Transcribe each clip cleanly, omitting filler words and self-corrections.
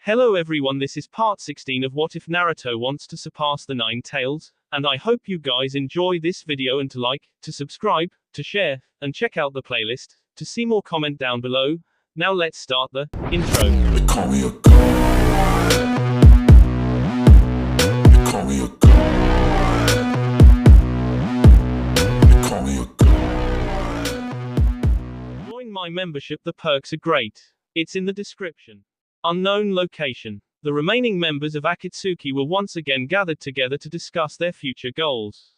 Hello everyone, this is part 16 of What If Naruto Wants to Surpass the 9 Tails, and I hope you guys enjoy this video and to like, to subscribe, to share, and check out the playlist, to see more comment down below. Now let's start the intro. They call me a god. They call me a god. They call me a god. Join my membership, the perks are great. It's in the description. Unknown location. The remaining members of Akatsuki were once again gathered together to discuss their future goals.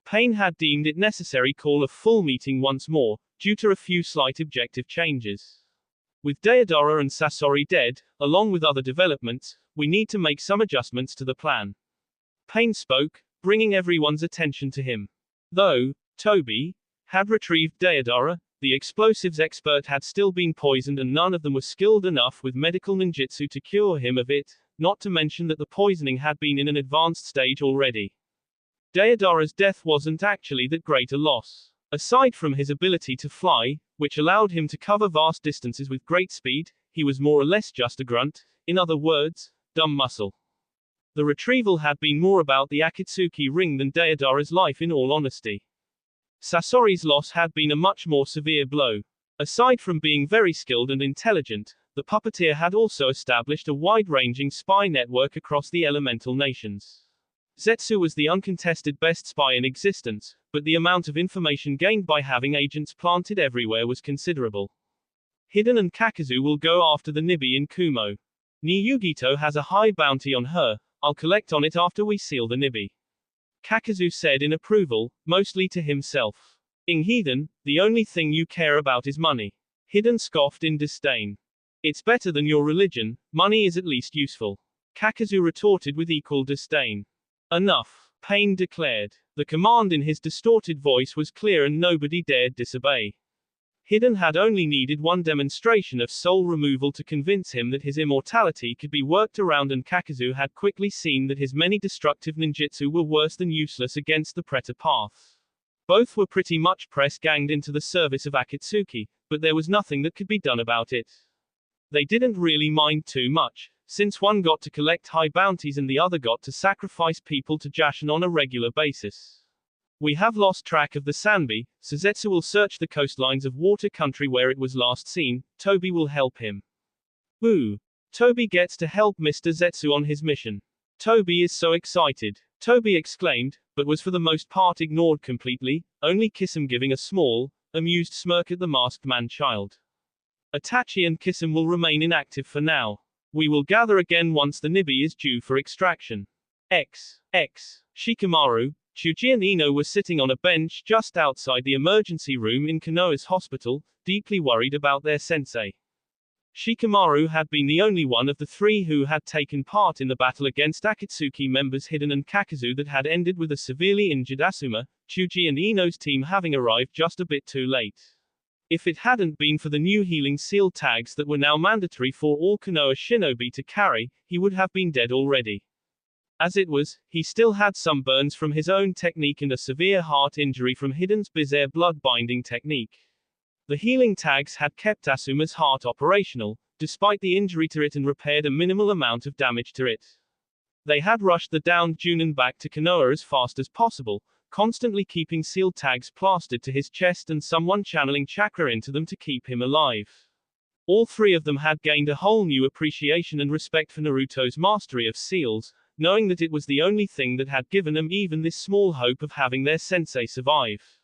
Pain had deemed it necessary to call a full meeting once more, due to a few slight objective changes. With Deidara and Sasori dead, along with other developments, we need to make some adjustments to the plan. Pain spoke, bringing everyone's attention to him. Though Toby had retrieved Deidara, the explosives expert had still been poisoned and none of them were skilled enough with medical ninjutsu to cure him of it, not to mention that the poisoning had been in an advanced stage already. Deidara's death wasn't actually that great a loss. Aside from his ability to fly, which allowed him to cover vast distances with great speed, he was more or less just a grunt, in other words, dumb muscle. The retrieval had been more about the Akatsuki ring than Deidara's life, in all honesty. Sasori's loss had been a much more severe blow. Aside from being very skilled and intelligent, the puppeteer had also established a wide-ranging spy network across the elemental nations. Zetsu was the uncontested best spy in existence, but the amount of information gained by having agents planted everywhere was considerable. Hiden and Kakazu will go after the Nibi in Kumo. Niyugito has a high bounty on her. I'll collect on it after we seal the Nibi. Kakazu said in approval, mostly to himself. Hiden, the only thing you care about is money. Hiden scoffed in disdain. It's better than your religion, money is at least useful. Kakazu retorted with equal disdain. Enough, Pain declared. The command in his distorted voice was clear and nobody dared disobey. Hiden had only needed one demonstration of soul removal to convince him that his immortality could be worked around, and Kakazu had quickly seen that his many destructive ninjutsu were worse than useless against the Predator path. Both were pretty much press-ganged into the service of Akatsuki, but there was nothing that could be done about it. They didn't really mind too much, since one got to collect high bounties and the other got to sacrifice people to Jashin on a regular basis. We have lost track of the Sanbi, so Zetsu will search the coastlines of Water Country where it was last seen. Toby will help him. Ooh. Toby gets to help Mr. Zetsu on his mission. Toby is so excited. Toby exclaimed, but was for the most part ignored completely, only Kisum giving a small, amused smirk at the masked man-child. Itachi and Kisum will remain inactive for now. We will gather again once the Nibi is due for extraction. Shikamaru, Chuji and Ino were sitting on a bench just outside the emergency room in Konoha's hospital, deeply worried about their sensei. Shikamaru had been the only one of the three who had taken part in the battle against Akatsuki members Hiden and Kakazu that had ended with a severely injured Asuma, Chuji and Ino's team having arrived just a bit too late. If it hadn't been for the new healing seal tags that were now mandatory for all Konoha shinobi to carry, he would have been dead already. As it was, he still had some burns from his own technique and a severe heart injury from Hiden's bizarre blood binding technique. The healing tags had kept Asuma's heart operational, despite the injury to it, and repaired a minimal amount of damage to it. They had rushed the downed Junin back to Konoha as fast as possible, constantly keeping seal tags plastered to his chest and someone channeling chakra into them to keep him alive. All three of them had gained a whole new appreciation and respect for Naruto's mastery of seals, knowing that it was the only thing that had given them even this small hope of having their sensei survive.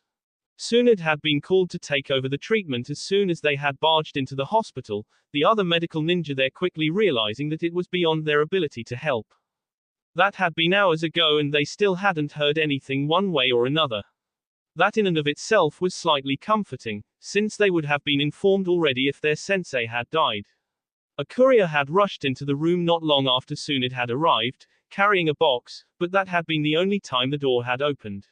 Tsunade had been called to take over the treatment as soon as they had barged into the hospital, the other medical ninja there quickly realizing that it was beyond their ability to help. That had been hours ago and they still hadn't heard anything one way or another. That in and of itself was slightly comforting, since they would have been informed already if their sensei had died. A courier had rushed into the room not long after Tsunade had arrived, carrying a box, but that had been the only time the door had opened.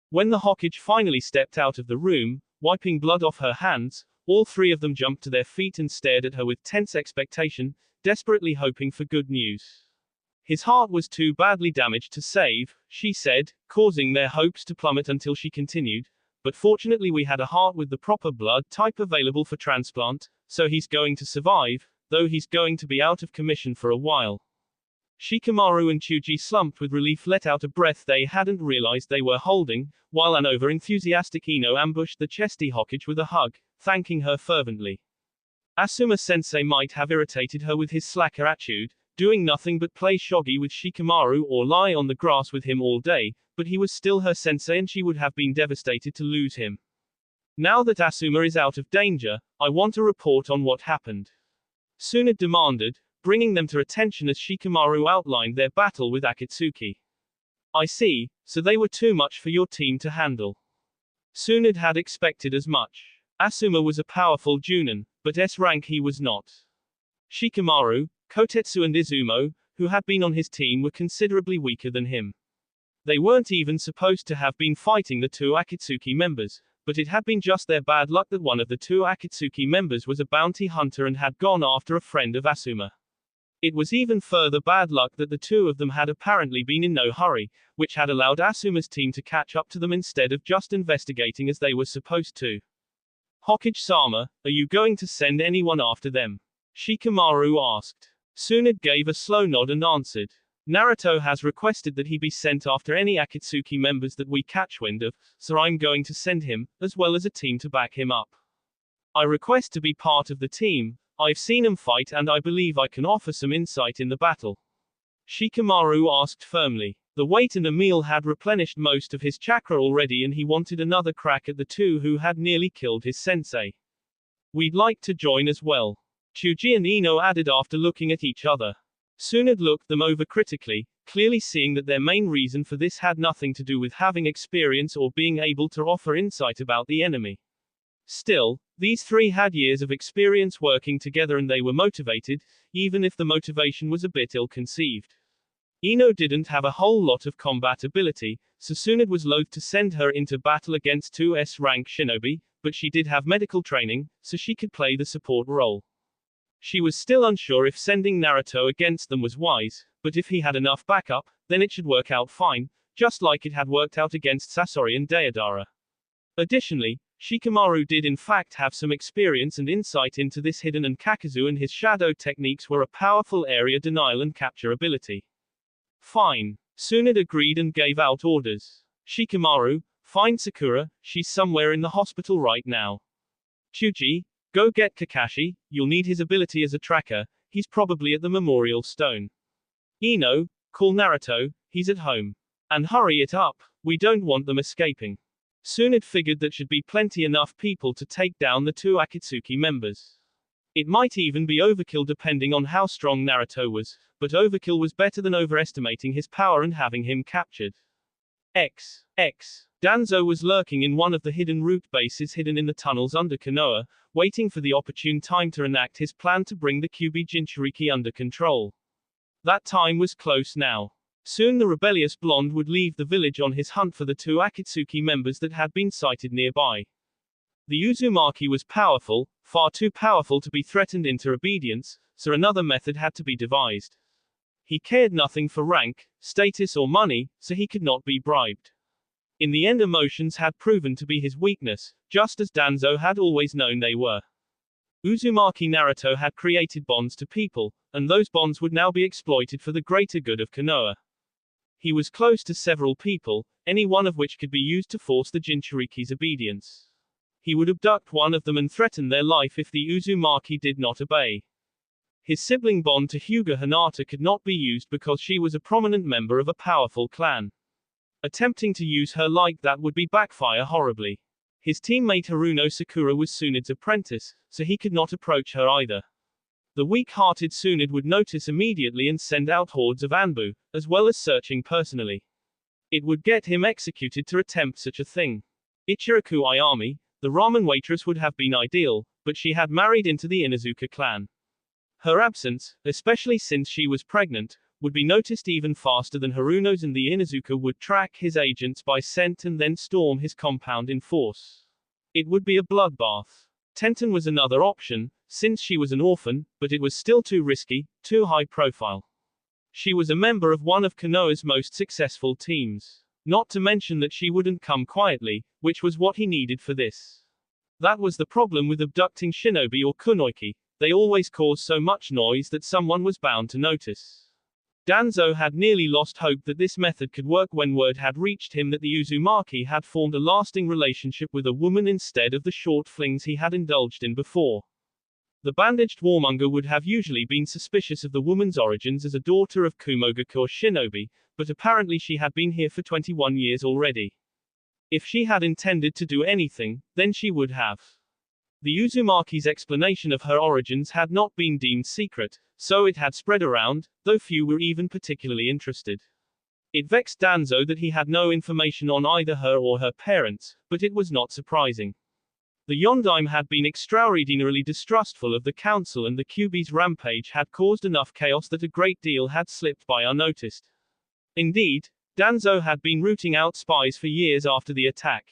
When the Hokage finally stepped out of the room, wiping blood off her hands, all three of them jumped to their feet and stared at her with tense expectation, desperately hoping for good news. His heart was too badly damaged to save, she said, causing their hopes to plummet until she continued, but fortunately we had a heart with the proper blood type available for transplant, so he's going to survive. though he's going to be out of commission for a while. Shikamaru and Chuji slumped with relief, let out a breath they hadn't realized they were holding, while an over-enthusiastic Ino ambushed the chesty Hokage with a hug, thanking her fervently. Asuma-sensei might have irritated her with his slacker attitude, doing nothing but play shogi with Shikamaru or lie on the grass with him all day, but he was still her sensei and she would have been devastated to lose him. Now that Asuma is out of danger, I want a report on what happened. Tsunade demanded, bringing them to attention as Shikamaru outlined their battle with Akatsuki. I see, so they were too much for your team to handle. Tsunade had expected as much. Asuma was a powerful Junin, but S rank he was not. Shikamaru, Kotetsu and Izumo, who had been on his team, were considerably weaker than him. They weren't even supposed to have been fighting the two Akatsuki members, but it had been just their bad luck that one of the two Akatsuki members was a bounty hunter and had gone after a friend of Asuma. It was even further bad luck that the two of them had apparently been in no hurry, which had allowed Asuma's team to catch up to them instead of just investigating as they were supposed to. Hokage-sama, are you going to send anyone after them? Shikamaru asked. Tsunade gave a slow nod and answered. Naruto has requested that he be sent after any Akatsuki members that we catch wind of, so I'm going to send him, as well as a team to back him up. I request to be part of the team. I've seen him fight and I believe I can offer some insight in the battle. Shikamaru asked firmly. The weight and a meal had replenished most of his chakra already and he wanted another crack at the two who had nearly killed his sensei. We'd like to join as well. Chuji and Ino added after looking at each other. Tsunade looked them over critically, clearly seeing that their main reason for this had nothing to do with having experience or being able to offer insight about the enemy. Still, these three had years of experience working together and they were motivated, even if the motivation was a bit ill-conceived. Ino didn't have a whole lot of combat ability, so Tsunade was loath to send her into battle against two S-rank shinobi, but she did have medical training, so she could play the support role. She was still unsure if sending Naruto against them was wise, but if he had enough backup, then it should work out fine, just like it had worked out against Sasori and Deidara. Additionally, Shikamaru did in fact have some experience and insight into this hidden, and Kakazu and his shadow techniques were a powerful area denial and capture ability. Fine. Tsunade agreed and gave out orders. Shikamaru, find Sakura, she's somewhere in the hospital right now. Chuji, go get Kakashi, you'll need his ability as a tracker, he's probably at the Memorial Stone. Ino, call Naruto, he's at home. And hurry it up, we don't want them escaping. Tsunade figured that should be plenty enough people to take down the two Akatsuki members. It might even be overkill depending on how strong Naruto was, but overkill was better than overestimating his power and having him captured. Danzo was lurking in one of the hidden root bases hidden in the tunnels under Konoha, waiting for the opportune time to enact his plan to bring the Kyuubi Jinchuriki under control. That time was close now. Soon the rebellious blonde would leave the village on his hunt for the two Akatsuki members that had been sighted nearby. The Uzumaki was powerful, far too powerful to be threatened into obedience, so another method had to be devised. He cared nothing for rank, status or money, so he could not be bribed. In the end, emotions had proven to be his weakness, just as Danzo had always known they were. Uzumaki Naruto had created bonds to people, and those bonds would now be exploited for the greater good of Konoha. He was close to several people, any one of which could be used to force the Jinchuriki's obedience. He would abduct one of them and threaten their life if the Uzumaki did not obey. His sibling bond to Hyuga Hinata could not be used because she was a prominent member of a powerful clan. Attempting to use her like that would be backfire horribly. His teammate Haruno Sakura was Tsunade's apprentice, so he could not approach her either. The weak-hearted Tsunade would notice immediately and send out hordes of Anbu, as well as searching personally. It would get him executed to attempt such a thing. Ichiraku Ayami, the ramen waitress, would have been ideal, but she had married into the Inuzuka clan. Her absence, especially since she was pregnant, would be noticed even faster than Haruno's, and the Inuzuka would track his agents by scent and then storm his compound in force. It would be a bloodbath. Tenten was another option, since she was an orphan, but it was still too risky, too high profile. She was a member of one of Konoha's most successful teams. Not to mention that she wouldn't come quietly, which was what he needed for this. That was the problem with abducting shinobi or kunoichi. they always caused so much noise that someone was bound to notice. Danzo had nearly lost hope that this method could work when word had reached him that the Uzumaki had formed a lasting relationship with a woman instead of the short flings he had indulged in before. The bandaged warmonger would have usually been suspicious of the woman's origins as a daughter of Kumogakure's shinobi, but apparently she had been here for 21 years already. If she had intended to do anything, then she would have. The Uzumaki's explanation of her origins had not been deemed secret, so it had spread around, though few were even particularly interested. It vexed Danzo that he had no information on either her or her parents, but it was not surprising. The Yondaime had been extraordinarily distrustful of the council, and the Kyuubi's rampage had caused enough chaos that a great deal had slipped by unnoticed. Indeed, Danzo had been rooting out spies for years after the attack.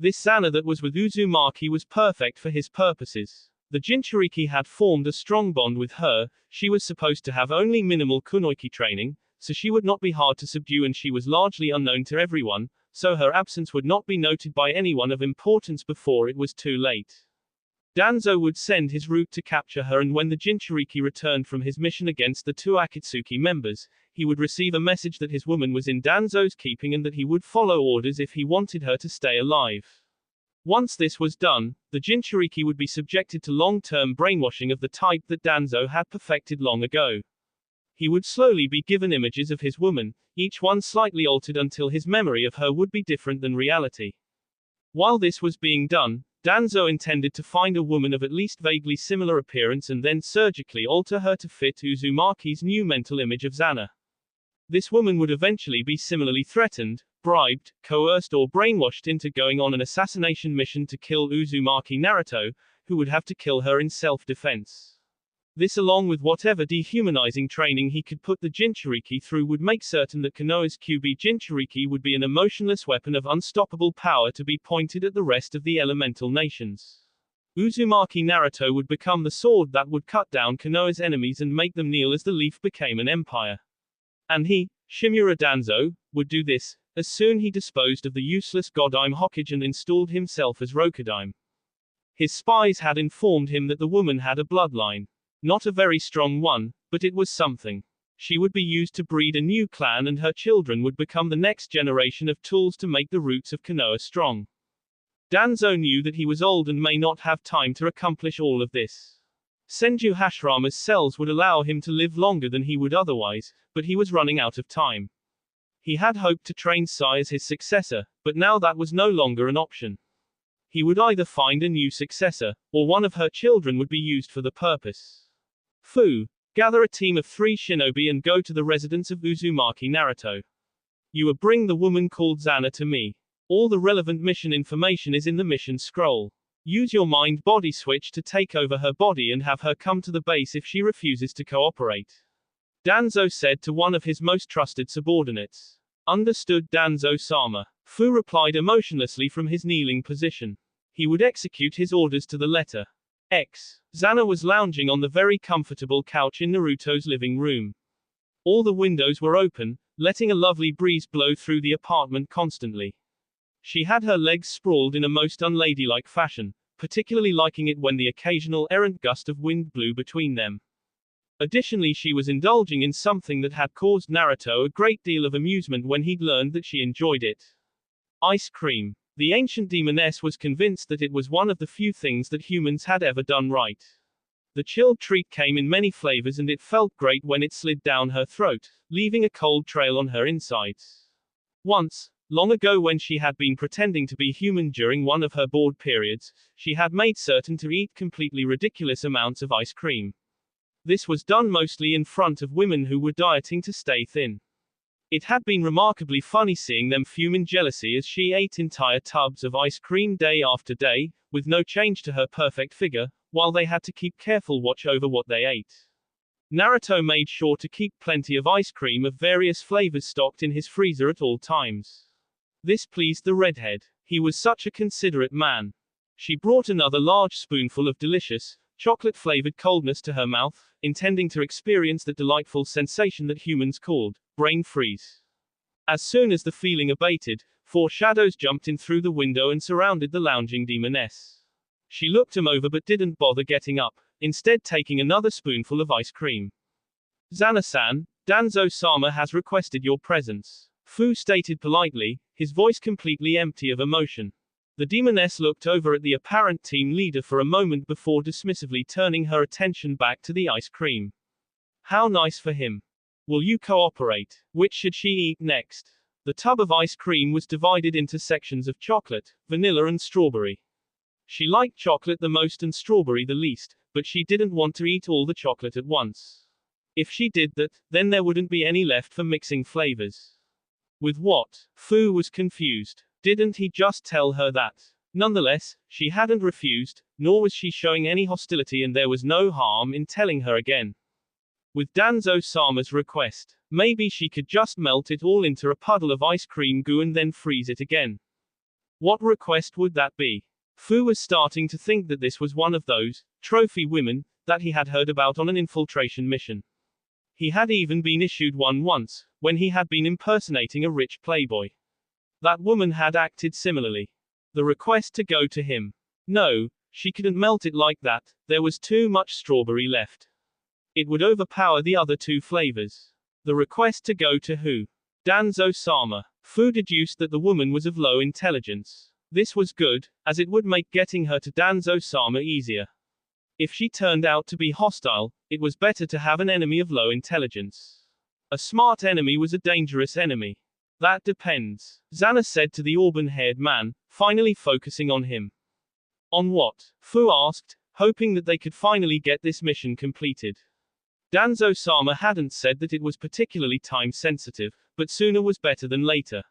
This Zana that was with Uzumaki was perfect for his purposes. The Jinchuriki had formed a strong bond with her, she was supposed to have only minimal kunoichi training, so she would not be hard to subdue, and she was largely unknown to everyone, so her absence would not be noted by anyone of importance before it was too late. Danzo would send his route to capture her, and when the Jinchuriki returned from his mission against the two Akatsuki members, he would receive a message that his woman was in Danzo's keeping and that he would follow orders if he wanted her to stay alive. Once this was done, the Jinchuriki would be subjected to long-term brainwashing of the type that Danzo had perfected long ago. He would slowly be given images of his woman, each one slightly altered until his memory of her would be different than reality. While this was being done, Danzo intended to find a woman of at least vaguely similar appearance and then surgically alter her to fit Uzumaki's new mental image of Zana. This woman would eventually be similarly threatened, bribed, coerced, or brainwashed into going on an assassination mission to kill Uzumaki Naruto, who would have to kill her in self-defense. This, along with whatever dehumanizing training he could put the Jinchuriki through, would make certain that Konoha's Kyuubi Jinchuriki would be an emotionless weapon of unstoppable power to be pointed at the rest of the elemental nations. Uzumaki Naruto would become the sword that would cut down Konoha's enemies and make them kneel as the leaf became an empire. And he, Shimura Danzo, would do this, as soon he disposed of the useless Godaime Hokage and installed himself as Rokudaime. His spies had informed him that the woman had a bloodline. Not a very strong one, but it was something. She would be used to breed a new clan, and her children would become the next generation of tools to make the roots of Konoha strong. Danzo knew that he was old and may not have time to accomplish all of this. Senju Hashirama's cells would allow him to live longer than he would otherwise, but he was running out of time. He had hoped to train Sai as his successor, but now that was no longer an option. He would either find a new successor, or one of her children would be used for the purpose. Fu, gather a team of 3 shinobi and go to the residence of Uzumaki Naruto. You will bring the woman called Zana to me. All the relevant mission information is in the mission scroll. Use your mind-body switch to take over her body and have her come to the base if she refuses to cooperate. Danzo said to one of his most trusted subordinates. Understood, Danzo-sama. Fu replied emotionlessly from his kneeling position. He would execute his orders to the letter. Zana was lounging on the very comfortable couch in Naruto's living room. All the windows were open, letting a lovely breeze blow through the apartment constantly. She had her legs sprawled in a most unladylike fashion, particularly liking it when the occasional errant gust of wind blew between them. Additionally, she was indulging in something that had caused Naruto a great deal of amusement when he'd learned that she enjoyed it. Ice cream. The ancient demoness was convinced that it was one of the few things that humans had ever done right. The chilled treat came in many flavors, and it felt great when it slid down her throat, leaving a cold trail on her insides. Once, long ago, when she had been pretending to be human during one of her bored periods, she had made certain to eat completely ridiculous amounts of ice cream. This was done mostly in front of women who were dieting to stay thin. It had been remarkably funny seeing them fume in jealousy as she ate entire tubs of ice cream day after day, with no change to her perfect figure, while they had to keep careful watch over what they ate. Naruto made sure to keep plenty of ice cream of various flavors stocked in his freezer at all times. This pleased the redhead. He was such a considerate man. She brought another large spoonful of delicious, chocolate-flavored coldness to her mouth, intending to experience the delightful sensation that humans called brain freeze. As soon as the feeling abated, 4 shadows jumped in through the window and surrounded the lounging demoness. She looked him over but didn't bother getting up, instead taking another spoonful of ice cream. Zana-san, Danzo-sama has requested your presence, Fu stated politely, his voice completely empty of emotion. The demoness looked over at the apparent team leader for a moment before dismissively turning her attention back to the ice cream. How nice for him. Will you cooperate? Which should she eat next? The tub of ice cream was divided into sections of chocolate, vanilla and strawberry. She liked chocolate the most and strawberry the least, but she didn't want to eat all the chocolate at once. If she did that, then there wouldn't be any left for mixing flavors. With what? Fu was confused. Didn't he just tell her that? Nonetheless, she hadn't refused, nor was she showing any hostility, and there was no harm in telling her again. With Danzo-sama's request, maybe she could just melt it all into a puddle of ice cream goo and then freeze it again. What request would that be? Fu was starting to think that this was one of those trophy women that he had heard about on an infiltration mission. He had even been issued one once, when he had been impersonating a rich playboy. That woman had acted similarly. The request to go to him. No, she couldn't melt it like that, there was too much strawberry left. It would overpower the other two flavors. The request to go to who? Danzo-sama. Fu deduced that the woman was of low intelligence. This was good, as it would make getting her to Danzo-sama easier. If she turned out to be hostile, it was better to have an enemy of low intelligence. A smart enemy was a dangerous enemy. That depends, Zana said to the auburn-haired man, finally focusing on him. On what? Fu asked, hoping that they could finally get this mission completed. Danzo-sama hadn't said that it was particularly time-sensitive, but sooner was better than later.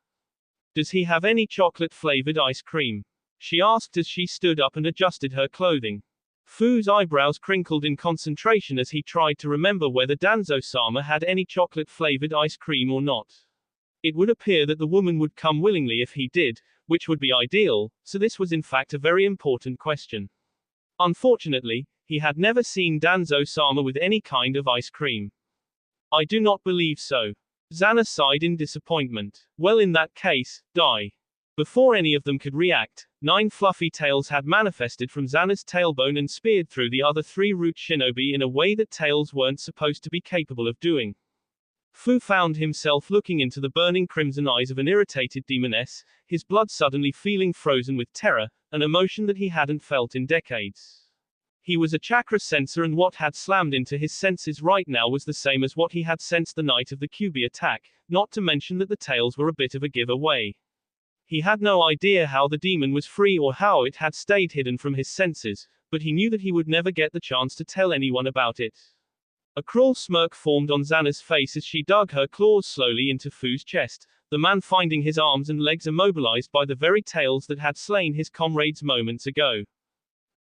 Does he have any chocolate-flavored ice cream? She asked as she stood up and adjusted her clothing. Fu's eyebrows crinkled in concentration as he tried to remember whether Danzo-sama had any chocolate-flavored ice cream or not. It would appear that the woman would come willingly if he did, which would be ideal, so this was in fact a very important question. Unfortunately, he had never seen Danzo-sama with any kind of ice cream. I do not believe so. Zana sighed in disappointment. Well, in that case, die. Before any of them could react, 9 fluffy tails had manifested from Zana's tailbone and speared through the other 3 root shinobi in a way that tails weren't supposed to be capable of doing. Fu found himself looking into the burning crimson eyes of an irritated demoness, his blood suddenly feeling frozen with terror, an emotion that he hadn't felt in decades. He was a chakra sensor, and what had slammed into his senses right now was the same as what he had sensed the night of the QB attack, not to mention that the tails were a bit of a giveaway. He had no idea how the demon was free or how it had stayed hidden from his senses, but he knew that he would never get the chance to tell anyone about it. A cruel smirk formed on Xana's face as she dug her claws slowly into Fu's chest, the man finding his arms and legs immobilized by the very tails that had slain his comrades moments ago.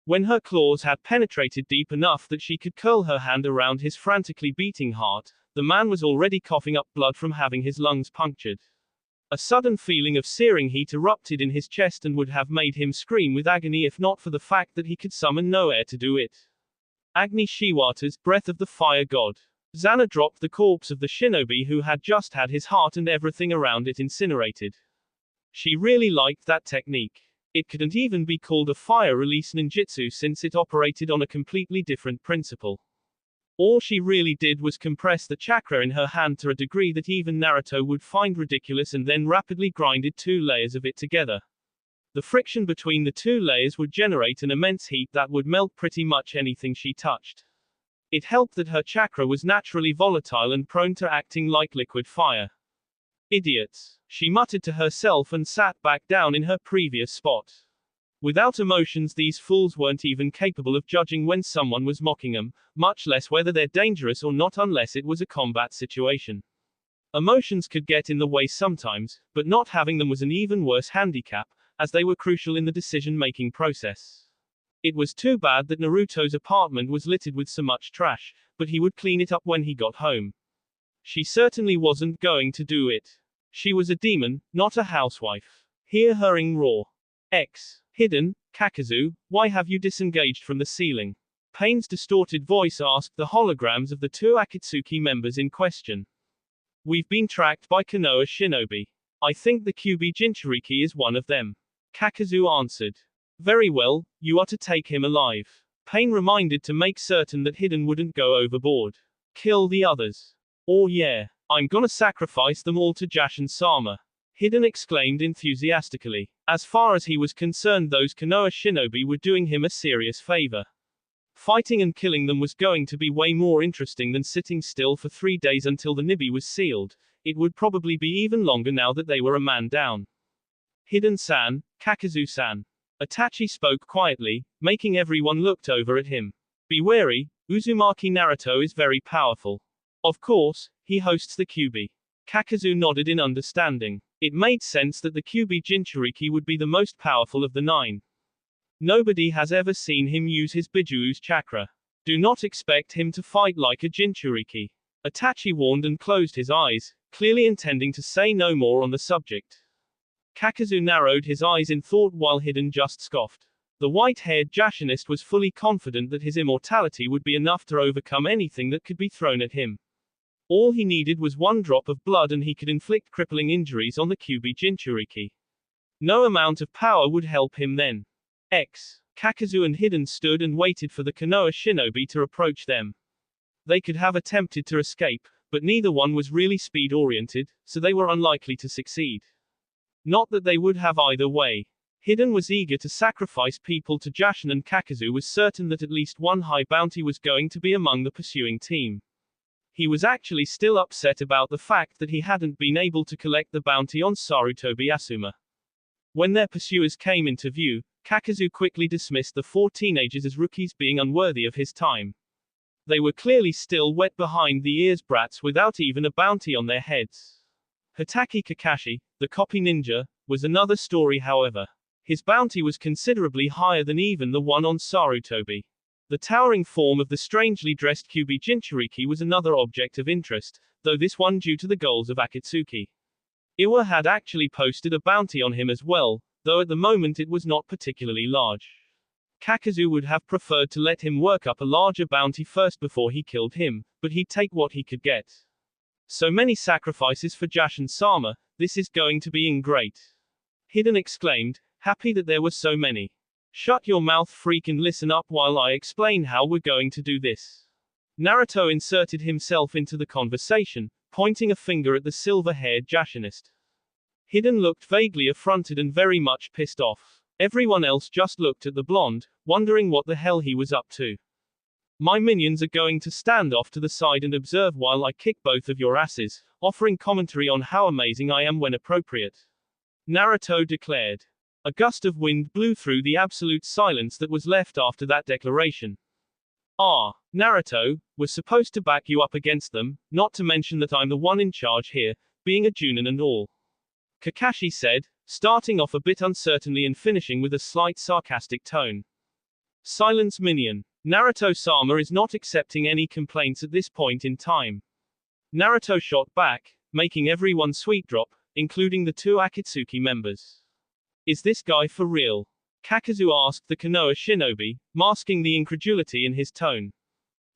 When her claws had penetrated deep enough that she could curl her hand around his frantically beating heart, the man was already coughing up blood from having his lungs punctured. A sudden feeling of searing heat erupted in his chest and would have made him scream with agony if not for the fact that he could summon no air to do it. Agni Shiwata's breath of the fire god. Xana dropped the corpse of the shinobi who had just had his heart and everything around it incinerated. She really liked that technique. It couldn't even be called a fire release ninjutsu since it operated on a completely different principle. All she really did was compress the chakra in her hand to a degree that even Naruto would find ridiculous, and then rapidly grinded 2 layers of it together. The friction between the 2 layers would generate an immense heat that would melt pretty much anything she touched. It helped that her chakra was naturally volatile and prone to acting like liquid fire. Idiots, she muttered to herself and sat back down in her previous spot. Without emotions, these fools weren't even capable of judging when someone was mocking them, much less whether they're dangerous or not unless it was a combat situation. Emotions could get in the way sometimes, but not having them was an even worse handicap, as they were crucial in the decision-making process. It was too bad that Naruto's apartment was littered with so much trash, but he would clean it up when he got home. She certainly wasn't going to do it. She was a demon, not a housewife. Hear her roar. Hidden, Kakazu, why have you disengaged from the ceiling? Pain's distorted voice asked the holograms of the 2 Akatsuki members in question. We've been tracked by Konoha shinobi. I think the QB Jinchuriki is one of them. Kakazu answered. Very well, you are to take him alive. Pain reminded to make certain that Hidden wouldn't go overboard. Kill the others. Oh yeah, I'm gonna sacrifice them all to Jashin-sama. Hidden exclaimed enthusiastically. As far as he was concerned, those Konoha shinobi were doing him a serious favor. Fighting and killing them was going to be way more interesting than sitting still for 3 days until the Nibi was sealed. It would probably be even longer now that they were a man down. Hidden-san, Kakuzu-san. Itachi spoke quietly, making everyone looked over at him. Be wary, Uzumaki Naruto is very powerful. Of course, he hosts the Kyuubi. Kakuzu nodded in understanding. It made sense that the Kyuubi Jinchuriki would be the most powerful of the 9. Nobody has ever seen him use his Bijuu's chakra. Do not expect him to fight like a Jinchuriki. Itachi warned and closed his eyes, clearly intending to say no more on the subject. Kakuzu narrowed his eyes in thought while Hidden just scoffed. The white-haired Jashinist was fully confident that his immortality would be enough to overcome anything that could be thrown at him. All he needed was 1 drop of blood and he could inflict crippling injuries on the Kyuubi Jinchuriki. No amount of power would help him then. Kakuzu and Hidden stood and waited for the Konoha shinobi to approach them. They could have attempted to escape, but neither one was really speed-oriented, so they were unlikely to succeed. Not that they would have either way. Hidden was eager to sacrifice people to Jashin, and Kakuzu was certain that at least one high bounty was going to be among the pursuing team. He was actually still upset about the fact that he hadn't been able to collect the bounty on Sarutobi Asuma. When their pursuers came into view, Kakuzu quickly dismissed the 4 teenagers as rookies being unworthy of his time. They were clearly still wet behind the ears brats without even a bounty on their heads. Hatake Kakashi, the copy ninja, was another story however. His bounty was considerably higher than even the one on Sarutobi. The towering form of the strangely dressed Kyuubi Jinchuriki was another object of interest, though this one due to the goals of Akatsuki. Iwa had actually posted a bounty on him as well, though at the moment it was not particularly large. Kakuzu would have preferred to let him work up a larger bounty first before he killed him, but he'd take what he could get. So many sacrifices for Jashin-sama, this is going to be great. Hidden exclaimed, happy that there were so many. Shut your mouth, freak, and listen up while I explain how we're going to do this. Naruto inserted himself into the conversation, pointing a finger at the silver-haired Jashinist. Hidden looked vaguely affronted and very much pissed off. Everyone else just looked at the blonde, wondering what the hell he was up to. My minions are going to stand off to the side and observe while I kick both of your asses, offering commentary on how amazing I am when appropriate. Naruto declared. A gust of wind blew through the absolute silence that was left after that declaration. Naruto, we're supposed to back you up against them, not to mention that I'm the one in charge here, being a Junin and all. Kakashi said, starting off a bit uncertainly and finishing with a slight sarcastic tone. Silence, minion. Naruto-sama is not accepting any complaints at this point in time. Naruto shot back, making everyone sweet drop, including the 2 Akatsuki members. Is this guy for real? Kakuzu asked the Konoha shinobi, masking the incredulity in his tone.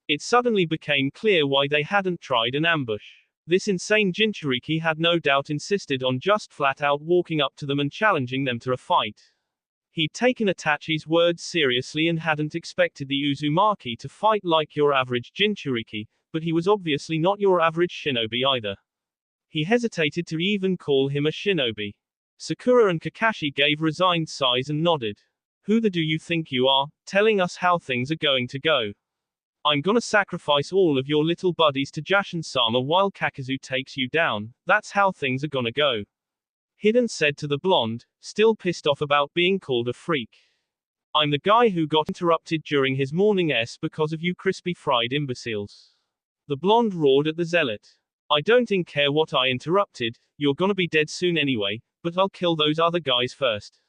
It suddenly became clear why they hadn't tried an ambush. This insane Jinchuriki had no doubt insisted on just flat-out walking up to them and challenging them to a fight. He'd taken Itachi's words seriously and hadn't expected the Uzumaki to fight like your average Jinchuriki, but he was obviously not your average shinobi either. He hesitated to even call him a shinobi. Sakura and Kakashi gave resigned sighs and nodded. Who the do you think you are, telling us how things are going to go? I'm gonna sacrifice all of your little buddies to Jashin-sama while Kakuzu takes you down, that's how things are gonna go. Hidden said to the blonde, still pissed off about being called a freak. I'm the guy who got interrupted during his morning because of you crispy fried imbeciles. The blonde roared at the zealot. I don't care what I interrupted, you're gonna be dead soon anyway, but I'll kill those other guys first.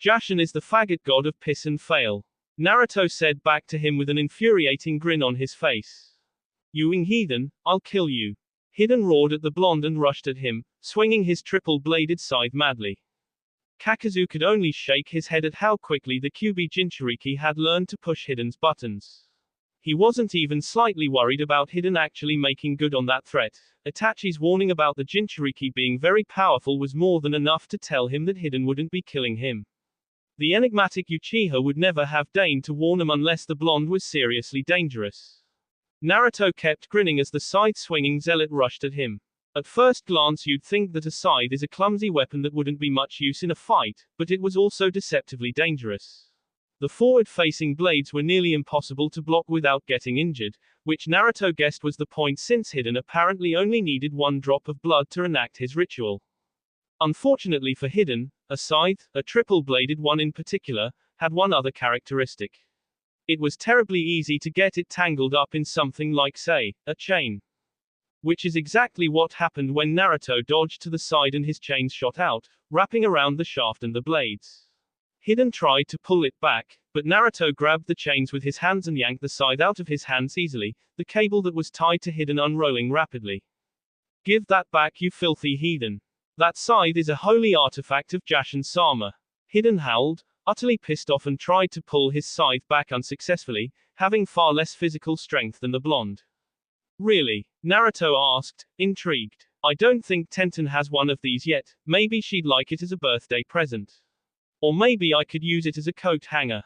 Jashin is the faggot god of piss and fail. Naruto said back to him with an infuriating grin on his face. You heathen, I'll kill you. Hidden roared at the blonde and rushed at him, swinging his triple-bladed scythe madly. Kakuzu could only shake his head at how quickly the Kyuubi Jinchuriki had learned to push Hidden's buttons. He wasn't even slightly worried about Hidden actually making good on that threat. Itachi's warning about the Jinchuriki being very powerful was more than enough to tell him that Hidden wouldn't be killing him. The enigmatic Uchiha would never have deigned to warn him unless the blonde was seriously dangerous. Naruto kept grinning as the scythe-swinging zealot rushed at him. At first glance you'd think that a scythe is a clumsy weapon that wouldn't be much use in a fight, but it was also deceptively dangerous. The forward-facing blades were nearly impossible to block without getting injured, which Naruto guessed was the point since Hiden apparently only needed one drop of blood to enact his ritual. Unfortunately for Hiden, a scythe, a triple-bladed one in particular, had one other characteristic. It was terribly easy to get it tangled up in something like, say, a chain. Which is exactly what happened when Naruto dodged to the side and his chains shot out, wrapping around the shaft and the blades. Hiden tried to pull it back, but Naruto grabbed the chains with his hands and yanked the scythe out of his hands easily, the cable that was tied to Hiden unrolling rapidly. Give that back, you filthy heathen. That scythe is a holy artifact of Jashin-sama. Hiden howled, utterly pissed off, and tried to pull his scythe back unsuccessfully, having far less physical strength than the blonde. Really? Naruto asked, intrigued. I don't think Tenten has one of these yet, maybe she'd like it as a birthday present. Or maybe I could use it as a coat hanger.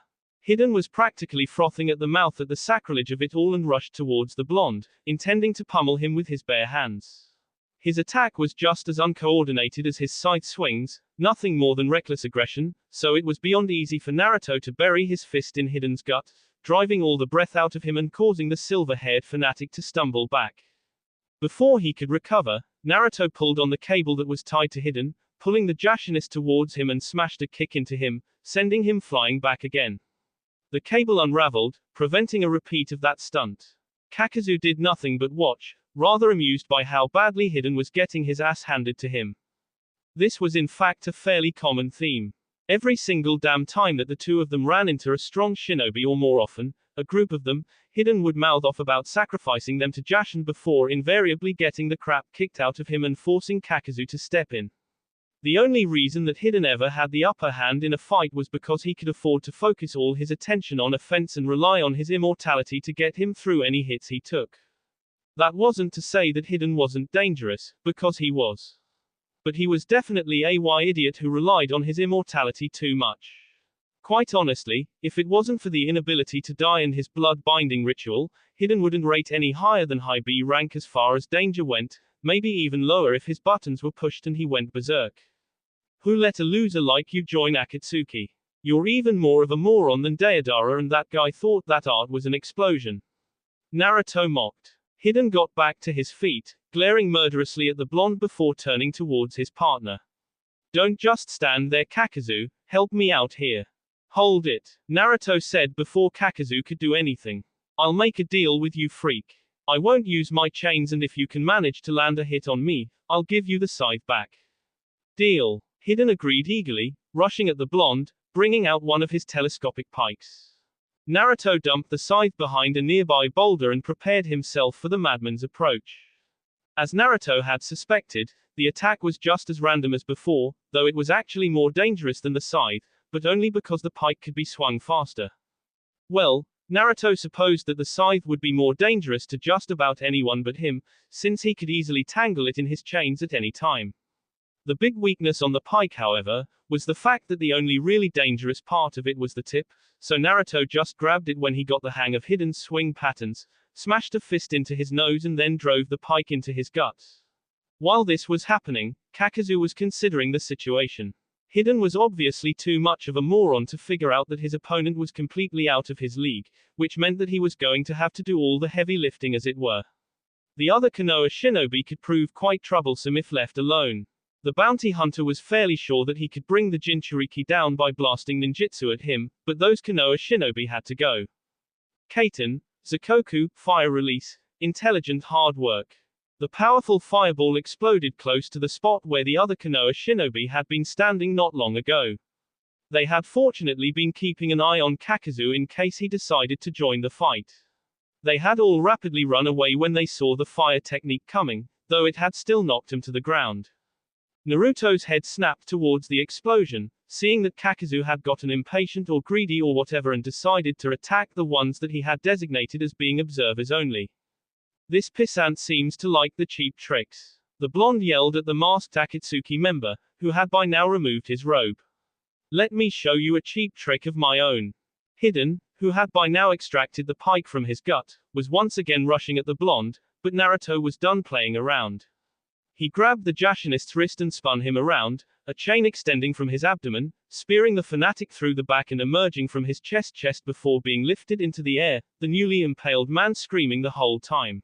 Hiden was practically frothing at the mouth at the sacrilege of it all and rushed towards the blonde, intending to pummel him with his bare hands. His attack was just as uncoordinated as his scythe swings, nothing more than reckless aggression, so it was beyond easy for Naruto to bury his fist in Hiden's gut, driving all the breath out of him and causing the silver-haired fanatic to stumble back. Before he could recover, Naruto pulled on the cable that was tied to Hiden, pulling the Jashinist towards him and smashed a kick into him, sending him flying back again. The cable unraveled, preventing a repeat of that stunt. Kakazu did nothing but watch, rather amused by how badly Hiden was getting his ass handed to him. This was in fact a fairly common theme. Every single damn time that the two of them ran into a strong shinobi, or more often, a group of them, Hiden would mouth off about sacrificing them to Jashin before invariably getting the crap kicked out of him and forcing Kakazu to step in. The only reason that Hiden ever had the upper hand in a fight was because he could afford to focus all his attention on offense and rely on his immortality to get him through any hits he took. That wasn't to say that Hiden wasn't dangerous, because he was. But he was definitely a idiot who relied on his immortality too much. Quite honestly, if it wasn't for the inability to die and his blood-binding ritual, Hiden wouldn't rate any higher than high B rank as far as danger went, maybe even lower if his buttons were pushed and he went berserk. Who let a loser like you join Akatsuki? You're even more of a moron than Deidara, and that guy thought that art was an explosion. Naruto mocked. Hiden got back to his feet, glaring murderously at the blonde before turning towards his partner. Don't just stand there, Kakazu, help me out here. Hold it, Naruto said before Kakazu could do anything. I'll make a deal with you, freak. I won't use my chains, and if you can manage to land a hit on me, I'll give you the scythe back. Deal. Hiden agreed eagerly, rushing at the blonde, bringing out one of his telescopic pikes. Naruto dumped the scythe behind a nearby boulder and prepared himself for the madman's approach. As Naruto had suspected, the attack was just as random as before, though it was actually more dangerous than the scythe, but only because the pike could be swung faster. Well, Naruto supposed that the scythe would be more dangerous to just about anyone but him, since he could easily tangle it in his chains at any time. The big weakness on the pike, however, was the fact that the only really dangerous part of it was the tip, so Naruto just grabbed it when he got the hang of Hiden's swing patterns, smashed a fist into his nose and then drove the pike into his guts. While this was happening, Kakazu was considering the situation. Hiden was obviously too much of a moron to figure out that his opponent was completely out of his league, which meant that he was going to have to do all the heavy lifting, as it were. The other Konoha shinobi could prove quite troublesome if left alone. The bounty hunter was fairly sure that he could bring the Jinchuriki down by blasting ninjutsu at him, but those Konoha shinobi had to go. Kaiten, Zakoku, fire release, intelligent hard work. The powerful fireball exploded close to the spot where the other Konoha shinobi had been standing not long ago. They had fortunately been keeping an eye on Kakazu in case he decided to join the fight. They had all rapidly run away when they saw the fire technique coming, though it had still knocked him to the ground. Naruto's head snapped towards the explosion, seeing that Kakazu had gotten impatient or greedy or whatever and decided to attack the ones that he had designated as being observers only. This pissant seems to like the cheap tricks. The blonde yelled at the masked Akatsuki member, who had by now removed his robe. Let me show you a cheap trick of my own. Hiden, who had by now extracted the pike from his gut, was once again rushing at the blonde, but Naruto was done playing around. He grabbed the Jashinist's wrist and spun him around, a chain extending from his abdomen, spearing the fanatic through the back and emerging from his chest before being lifted into the air, the newly impaled man screaming the whole time.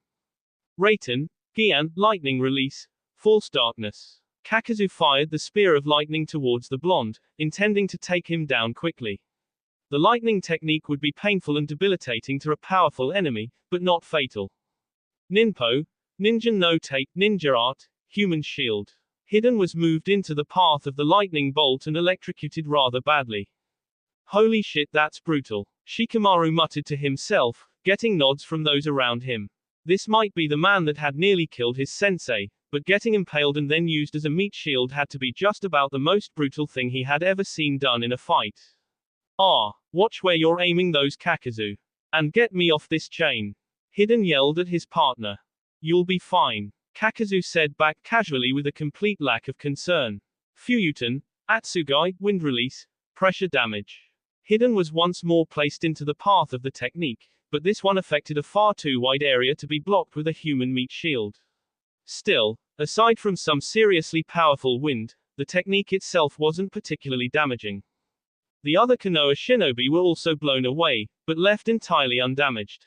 Raiten, Gian, lightning release, false darkness. Kakazu fired the spear of lightning towards the blonde, intending to take him down quickly. The lightning technique would be painful and debilitating to a powerful enemy, but not fatal. Ninpo, Ninja no Take, Ninja Art, Human Shield. Hiden was moved into the path of the lightning bolt and electrocuted rather badly. Holy shit, that's brutal. Shikamaru muttered to himself, getting nods from those around him. This might be the man that had nearly killed his sensei, but getting impaled and then used as a meat shield had to be just about the most brutal thing he had ever seen done in a fight. Ah, watch where you're aiming those, Kakazu. And get me off this chain. Hiden yelled at his partner. You'll be fine, Kakazu said back casually with a complete lack of concern. Fuyuten, Atsugai, wind release, pressure damage. Hiden was once more placed into the path of the technique, but this one affected a far too wide area to be blocked with a human meat shield. Still, aside from some seriously powerful wind, the technique itself wasn't particularly damaging. The other Konoha shinobi were also blown away, but left entirely undamaged.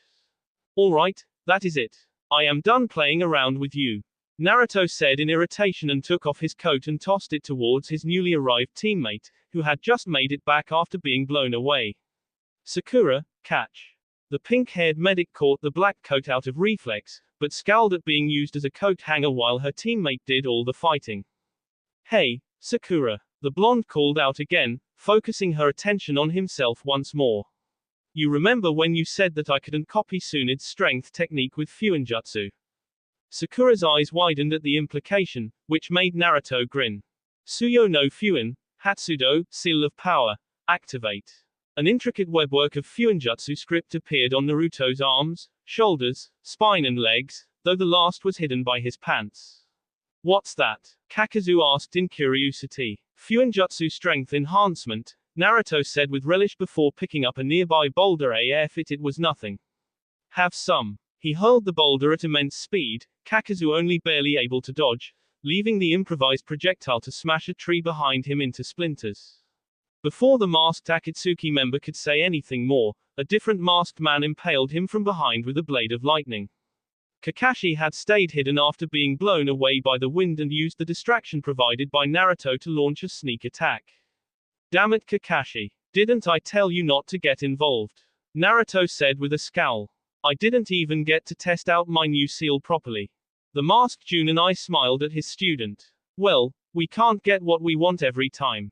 Alright, that is it. I am done playing around with you, Naruto said in irritation and took off his coat and tossed it towards his newly arrived teammate, who had just made it back after being blown away. Sakura, catch. The pink-haired medic caught the black coat out of reflex, but scowled at being used as a coat hanger while her teammate did all the fighting. Hey, Sakura, the blonde called out again, focusing her attention on himself once more. You remember when you said that I couldn't copy Tsunde's strength technique with Fuinjutsu? Sakura's eyes widened at the implication, which made Naruto grin. Suyo no Fuin, Hatsudo, Seal of Power, activate. An intricate webwork of Fuinjutsu script appeared on Naruto's arms, shoulders, spine and legs, though the last was hidden by his pants. What's that? Kakazu asked in curiosity. Fuinjutsu strength enhancement, Naruto said with relish before picking up a nearby boulder. It was nothing. Have some. He hurled the boulder at immense speed, Kakazu only barely able to dodge, leaving the improvised projectile to smash a tree behind him into splinters. Before the masked Akatsuki member could say anything more, a different masked man impaled him from behind with a blade of lightning. Kakashi had stayed hidden after being blown away by the wind and used the distraction provided by Naruto to launch a sneak attack. Damn it, Kakashi. Didn't I tell you not to get involved? Naruto said with a scowl. I didn't even get to test out my new seal properly. The masked Juninai smiled at his student. Well, we can't get what we want every time.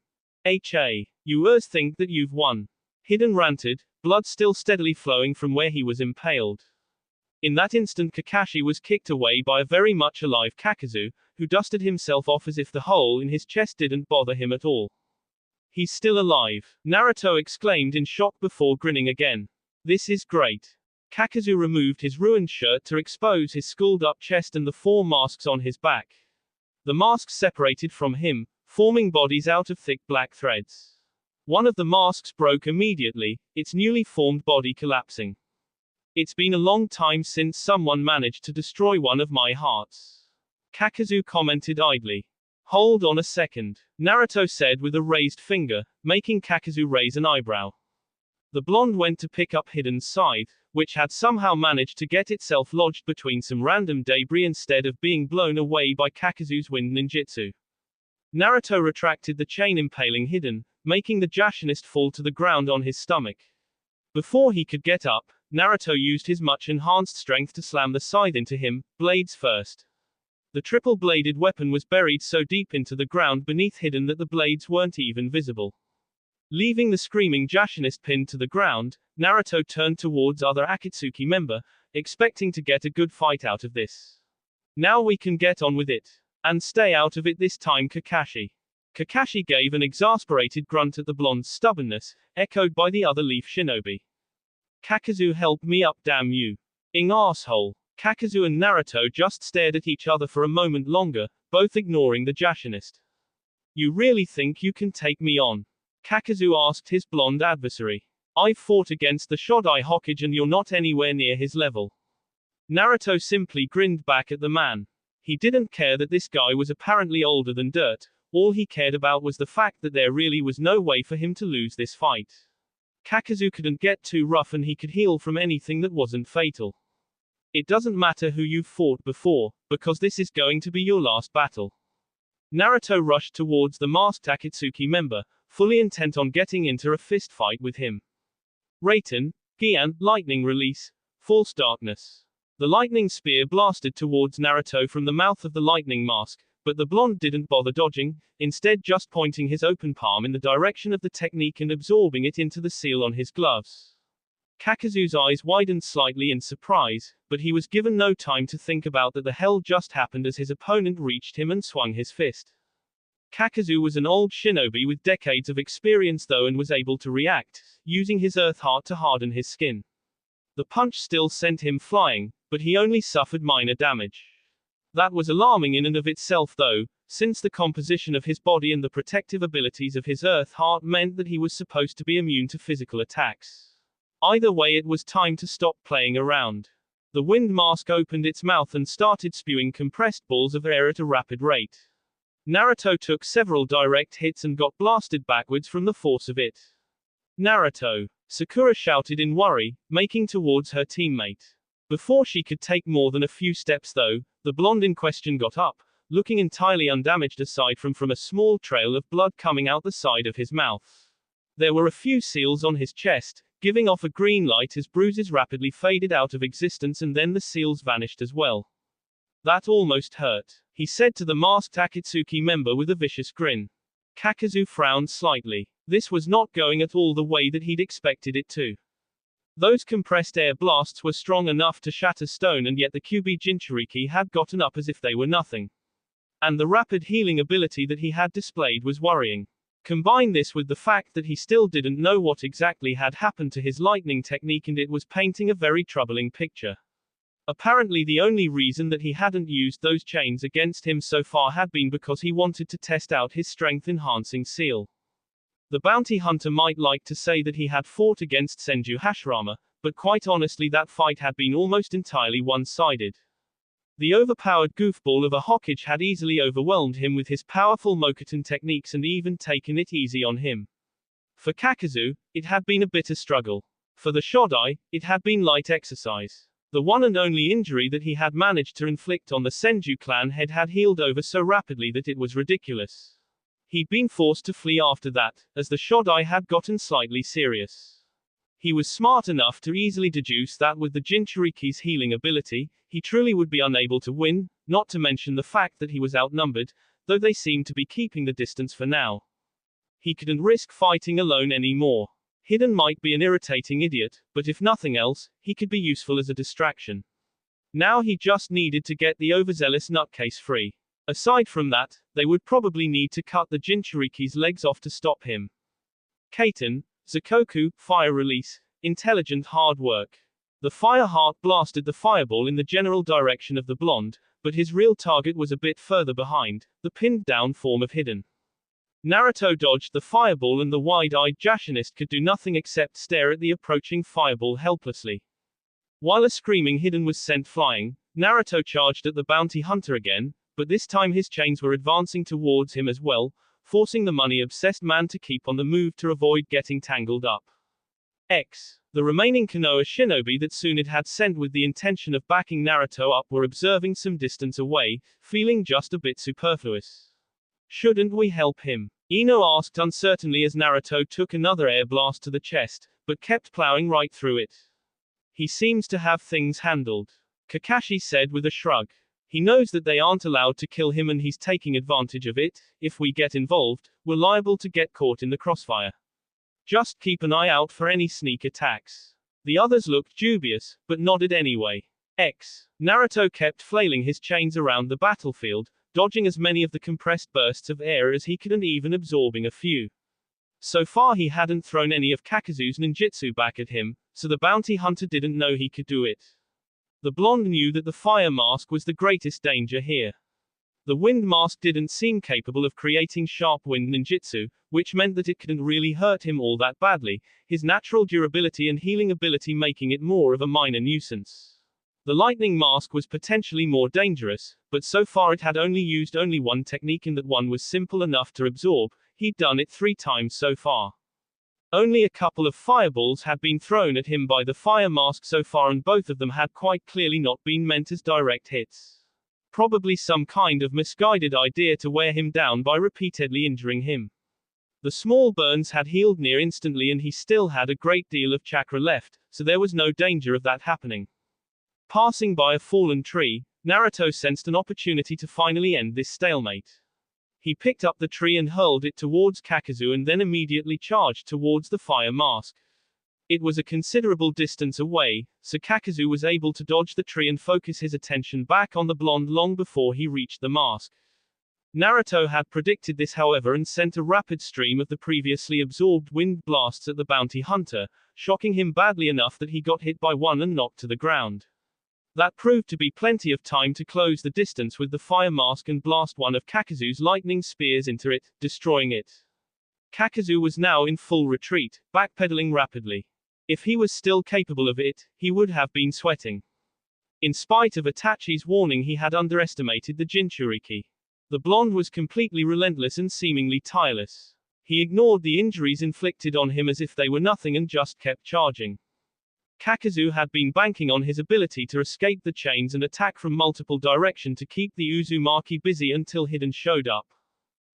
You think that you've won. Hiden ranted, blood still steadily flowing from where he was impaled. In that instant Kakashi was kicked away by a very much alive Kakazu, who dusted himself off as if the hole in his chest didn't bother him at all. He's still alive, Naruto exclaimed in shock before grinning again. This is great. Kakazu removed his ruined shirt to expose his scalded-up chest and the 4 masks on his back. The masks separated from him, forming bodies out of thick black threads. One of the masks broke immediately, its newly formed body collapsing. It's been a long time since someone managed to destroy one of my hearts, Kakazu commented idly. Hold on a second, Naruto said with a raised finger, making Kakazu raise an eyebrow. The blonde went to pick up Hiden's scythe, which had somehow managed to get itself lodged between some random debris instead of being blown away by Kakazu's wind ninjutsu. Naruto retracted the chain impaling Hiden, making the Jashinist fall to the ground on his stomach. Before he could get up, Naruto used his much enhanced strength to slam the scythe into him, blades first. The triple-bladed weapon was buried so deep into the ground beneath Hiden that the blades weren't even visible. Leaving the screaming Jashinist pinned to the ground, Naruto turned towards other Akatsuki member, expecting to get a good fight out of this. Now we can get on with it. And stay out of it this time, Kakashi. Kakashi gave an exasperated grunt at the blonde's stubbornness, echoed by the other leaf shinobi. Kakazu, help me up, damn you. Asshole. Kakazu and Naruto just stared at each other for a moment longer, both ignoring the Jashinist. You really think you can take me on? Kakazu asked his blonde adversary. I've fought against the Shodai Hokage and you're not anywhere near his level. Naruto simply grinned back at the man. He didn't care that this guy was apparently older than dirt, all he cared about was the fact that there really was no way for him to lose this fight. Kakazu couldn't get too rough and he could heal from anything that wasn't fatal. It doesn't matter who you've fought before, because this is going to be your last battle. Naruto rushed towards the masked Akatsuki member, fully intent on getting into a fist fight with him. Raiten, Gian, lightning release, false darkness. The lightning spear blasted towards Naruto from the mouth of the lightning mask, but the blonde didn't bother dodging, instead just pointing his open palm in the direction of the technique and absorbing it into the seal on his gloves. Kakazu's eyes widened slightly in surprise, but he was given no time to think about that the hell just happened as his opponent reached him and swung his fist. Kakazu was an old shinobi with decades of experience though and was able to react, using his earth heart to harden his skin. The punch still sent him flying, but he only suffered minor damage. That was alarming in and of itself though, since the composition of his body and the protective abilities of his earth heart meant that he was supposed to be immune to physical attacks. Either way it was time to stop playing around. The wind mask opened its mouth and started spewing compressed balls of air at a rapid rate. Naruto took several direct hits and got blasted backwards from the force of it. Naruto! Sakura shouted in worry, making towards her teammate. Before she could take more than a few steps though, the blonde in question got up, looking entirely undamaged aside from a small trail of blood coming out the side of his mouth. There were a few seals on his chest, giving off a green light as bruises rapidly faded out of existence and then the seals vanished as well. That almost hurt, he said to the masked Akatsuki member with a vicious grin. Kakazu frowned slightly. This was not going at all the way that he'd expected it to. Those compressed air blasts were strong enough to shatter stone and yet the Kyuubi Jinchuriki had gotten up as if they were nothing. And the rapid healing ability that he had displayed was worrying. Combine this with the fact that he still didn't know what exactly had happened to his lightning technique and it was painting a very troubling picture. Apparently the only reason that he hadn't used those chains against him so far had been because he wanted to test out his strength-enhancing seal. The bounty hunter might like to say that he had fought against Senju Hashirama, but quite honestly that fight had been almost entirely one-sided. The overpowered goofball of a Hokage had easily overwhelmed him with his powerful Mokuton techniques and even taken it easy on him. For Kakazu, it had been a bitter struggle. For the Shodai, it had been light exercise. The one and only injury that he had managed to inflict on the Senju clan head had healed over so rapidly that it was ridiculous. He'd been forced to flee after that, as the Shodai had gotten slightly serious. He was smart enough to easily deduce that with the Jinchuriki's healing ability, he truly would be unable to win, not to mention the fact that he was outnumbered, though they seemed to be keeping the distance for now. He couldn't risk fighting alone anymore. Hidden might be an irritating idiot, but if nothing else, he could be useful as a distraction. Now he just needed to get the overzealous nutcase free. Aside from that, they would probably need to cut the Jinchuriki's legs off to stop him. Kaiten, Zakoku, fire release, intelligent hard work. The fire heart blasted the fireball in the general direction of the blonde, but his real target was a bit further behind, the pinned down form of Hidden. Naruto dodged the fireball and the wide-eyed Jashinist could do nothing except stare at the approaching fireball helplessly. While a screaming Hidden was sent flying, Naruto charged at the bounty hunter again, but this time his chains were advancing towards him as well, forcing the money-obsessed man to keep on the move to avoid getting tangled up. The remaining Konoha shinobi that Tsunade had sent with the intention of backing Naruto up were observing some distance away, feeling just a bit superfluous. Shouldn't we help him? Ino asked uncertainly as Naruto took another air blast to the chest, but kept plowing right through it. He seems to have things handled. Kakashi said with a shrug. He knows that they aren't allowed to kill him and he's taking advantage of it. If we get involved, we're liable to get caught in the crossfire. Just keep an eye out for any sneak attacks. The others looked dubious, but nodded anyway. Naruto kept flailing his chains around the battlefield, dodging as many of the compressed bursts of air as he could and even absorbing a few. So far he hadn't thrown any of Kakazu's ninjutsu back at him, so the bounty hunter didn't know he could do it. The blonde knew that the fire mask was the greatest danger here. The wind mask didn't seem capable of creating sharp wind ninjutsu, which meant that it couldn't really hurt him all that badly, his natural durability and healing ability making it more of a minor nuisance. The lightning mask was potentially more dangerous, but so far it had only used one technique and that one was simple enough to absorb. He'd done it 3 times so far. Only a couple of fireballs had been thrown at him by the fire mask so far, and both of them had quite clearly not been meant as direct hits. Probably some kind of misguided idea to wear him down by repeatedly injuring him. The small burns had healed near instantly and he still had a great deal of chakra left, so there was no danger of that happening. Passing by a fallen tree, Naruto sensed an opportunity to finally end this stalemate. He picked up the tree and hurled it towards Kakazu and then immediately charged towards the fire mask. It was a considerable distance away, so Kakazu was able to dodge the tree and focus his attention back on the blonde long before he reached the mask. Naruto had predicted this, however, and sent a rapid stream of the previously absorbed wind blasts at the bounty hunter, shocking him badly enough that he got hit by one and knocked to the ground. That proved to be plenty of time to close the distance with the fire mask and blast one of Kakazu's lightning spears into it, destroying it. Kakazu was now in full retreat, backpedaling rapidly. If he was still capable of it, he would have been sweating. In spite of Itachi's warning, he had underestimated the Jinchuriki. The blonde was completely relentless and seemingly tireless. He ignored the injuries inflicted on him as if they were nothing and just kept charging. Kakazu had been banking on his ability to escape the chains and attack from multiple directions to keep the Uzumaki busy until Hiden showed up.